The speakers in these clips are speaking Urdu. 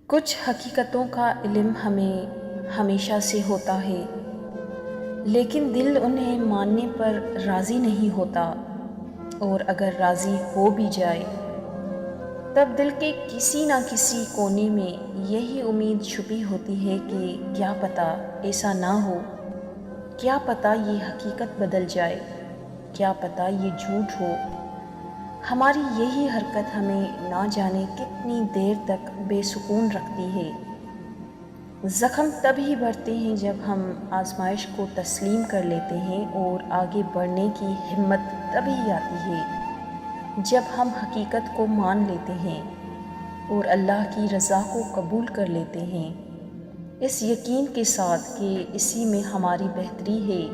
کچھ حقیقتوں کا علم ہمیں ہمیشہ سے ہوتا ہے، لیکن دل انہیں ماننے پر راضی نہیں ہوتا، اور اگر راضی ہو بھی جائے تب دل کے کسی نہ کسی کونے میں یہی امید چھپی ہوتی ہے کہ کیا پتہ ایسا نہ ہو، کیا پتہ یہ حقیقت بدل جائے، کیا پتہ یہ جھوٹ ہو۔ ہماری یہی حرکت ہمیں نہ جانے کتنی دیر تک بے سکون رکھتی ہے۔ زخم تبھی بڑھتے ہیں جب ہم آزمائش کو تسلیم کر لیتے ہیں، اور آگے بڑھنے کی ہمت تبھی آتی ہے جب ہم حقیقت کو مان لیتے ہیں اور اللہ کی رضا کو قبول کر لیتے ہیں، اس یقین کے ساتھ کہ اسی میں ہماری بہتری ہے،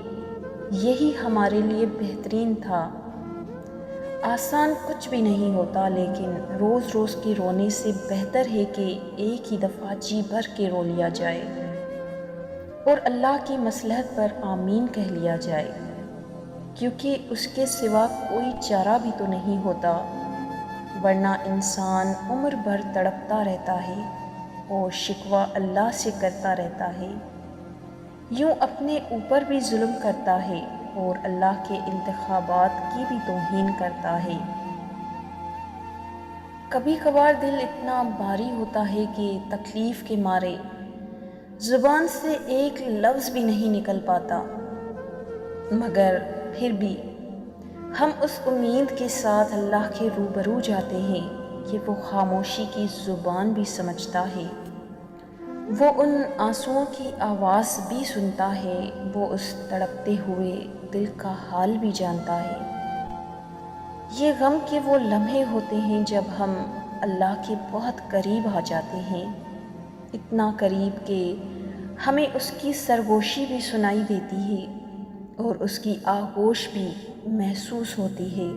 یہی ہمارے لیے بہترین تھا۔ آسان کچھ بھی نہیں ہوتا، لیکن روز روز کے رونے سے بہتر ہے کہ ایک ہی دفعہ جی بھر کے رو لیا جائے اور اللہ کی مصلحت پر آمین کہہ لیا جائے، کیونکہ اس کے سوا کوئی چارہ بھی تو نہیں ہوتا، ورنہ انسان عمر بھر تڑپتا رہتا ہے اور شکوہ اللہ سے کرتا رہتا ہے، یوں اپنے اوپر بھی ظلم کرتا ہے اور اللہ کے انتخابات کی بھی توہین کرتا ہے۔ کبھی کبھار دل اتنا بھاری ہوتا ہے کہ تکلیف کے مارے زبان سے ایک لفظ بھی نہیں نکل پاتا، مگر پھر بھی ہم اس امید کے ساتھ اللہ کے روبرو جاتے ہیں کہ وہ خاموشی کی زبان بھی سمجھتا ہے، وہ ان آنسوؤں کی آواز بھی سنتا ہے، وہ اس تڑپتے ہوئے دل کا حال بھی جانتا ہے۔ یہ غم کے وہ لمحے ہوتے ہیں جب ہم اللہ کے بہت قریب آ جاتے ہیں، اتنا قریب کہ ہمیں اس کی سرگوشی بھی سنائی دیتی ہے اور اس کی آغوش بھی محسوس ہوتی ہے۔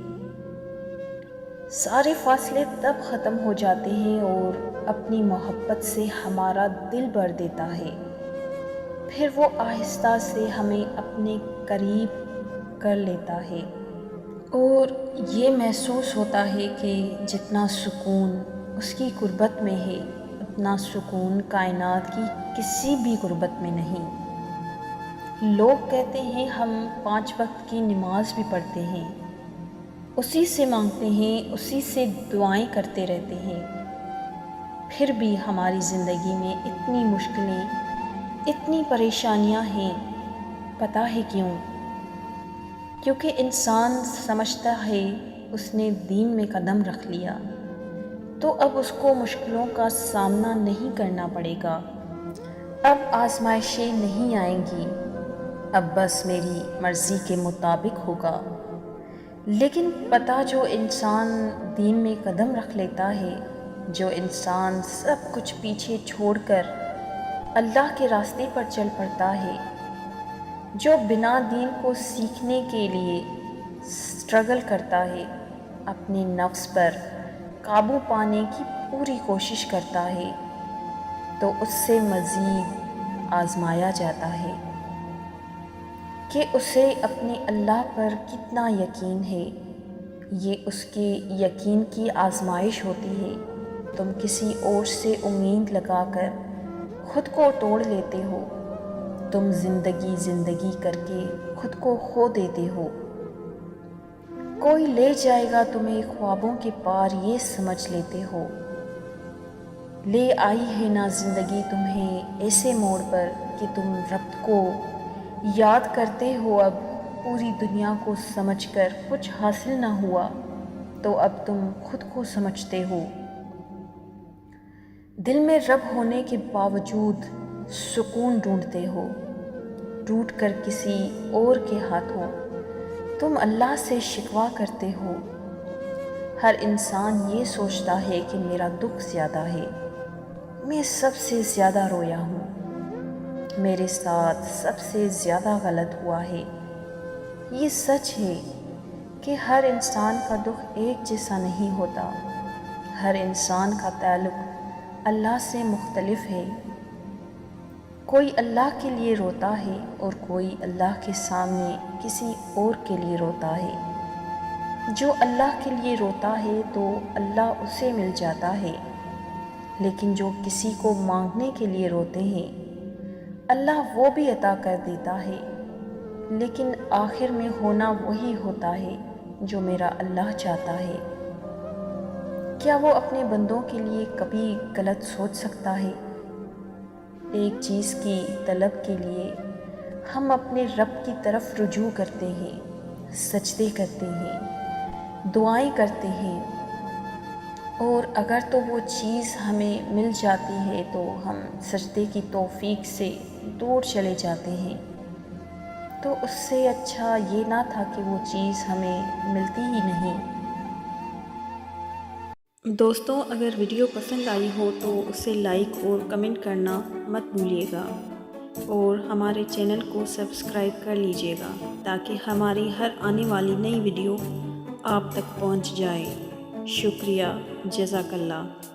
سارے فاصلے تب ختم ہو جاتے ہیں اور اپنی محبت سے ہمارا دل بھر دیتا ہے، پھر وہ آہستہ سے ہمیں اپنے قریب کر لیتا ہے، اور یہ محسوس ہوتا ہے کہ جتنا سکون اس کی قربت میں ہے، اتنا سکون کائنات کی کسی بھی قربت میں نہیں۔ لوگ کہتے ہیں ہم 5 وقت کی نماز بھی پڑھتے ہیں، اسی سے مانگتے ہیں، اسی سے دعائیں کرتے رہتے ہیں، پھر بھی ہماری زندگی میں اتنی مشکلیں، اتنی پریشانیاں ہیں۔ پتہ ہے کیوں؟ کیونکہ انسان سمجھتا ہے اس نے دین میں قدم رکھ لیا تو اب اس کو مشکلوں کا سامنا نہیں کرنا پڑے گا، اب آزمائشیں نہیں آئیں گی، اب بس میری مرضی کے مطابق ہوگا۔ لیکن پتہ جو انسان دین میں قدم رکھ لیتا ہے، جو انسان سب کچھ پیچھے چھوڑ کر اللہ کے راستے پر چل پڑتا ہے، جو بنا دین کو سیکھنے کے لیے سٹرگل کرتا ہے، اپنے نفس پر قابو پانے کی پوری کوشش کرتا ہے، تو اس سے مزید آزمایا جاتا ہے کہ اسے اپنے اللہ پر کتنا یقین ہے۔ یہ اس کے یقین کی آزمائش ہوتی ہے۔ تم کسی اور سے امید لگا کر خود کو توڑ لیتے ہو، تم زندگی زندگی کر کے خود کو کھو دیتے ہو۔ کوئی لے جائے گا تمہیں خوابوں کے پار، یہ سمجھ لیتے ہو۔ لے آئی ہے نا زندگی تمہیں ایسے موڑ پر کہ تم رب کو یاد کرتے ہو، اب پوری دنیا کو سمجھ کر کچھ حاصل نہ ہوا تو اب تم خود کو سمجھتے ہو۔ دل میں رب ہونے کے باوجود سکون ڈھونڈتے ہو، ٹوٹ کر کسی اور کے ہاتھوں تم اللہ سے شکوہ کرتے ہو۔ ہر انسان یہ سوچتا ہے کہ میرا دکھ زیادہ ہے، میں سب سے زیادہ رویا ہوں، میرے ساتھ سب سے زیادہ غلط ہوا ہے۔ یہ سچ ہے کہ ہر انسان کا دکھ ایک جیسا نہیں ہوتا، ہر انسان کا تعلق اللہ سے مختلف ہے۔ کوئی اللہ کے لیے روتا ہے اور کوئی اللہ کے سامنے کسی اور کے لیے روتا ہے۔ جو اللہ کے لیے روتا ہے تو اللہ اسے مل جاتا ہے، لیکن جو کسی کو مانگنے کے لیے روتے ہیں اللہ وہ بھی عطا کر دیتا ہے، لیکن آخر میں ہونا وہی ہوتا ہے جو میرا اللہ چاہتا ہے۔ کیا وہ اپنے بندوں کے لیے کبھی غلط سوچ سکتا ہے؟ ایک چیز کی طلب کے لیے ہم اپنے رب کی طرف رجوع کرتے ہیں، سجدے کرتے ہیں، دعائیں کرتے ہیں، اور اگر تو وہ چیز ہمیں مل جاتی ہے تو ہم سجدے کی توفیق سے دور چلے جاتے ہیں۔ تو اس سے اچھا یہ نہ تھا کہ وہ چیز ہمیں ملتی ہی نہیں۔ دوستوں، اگر ویڈیو پسند آئی ہو تو اسے لائک اور کمنٹ کرنا مت بھولیے گا، اور ہمارے چینل کو سبسکرائب کر لیجیے گا تاکہ ہماری ہر آنے والی نئی ویڈیو آپ تک پہنچ جائے۔ شکریہ، جزاک اللہ۔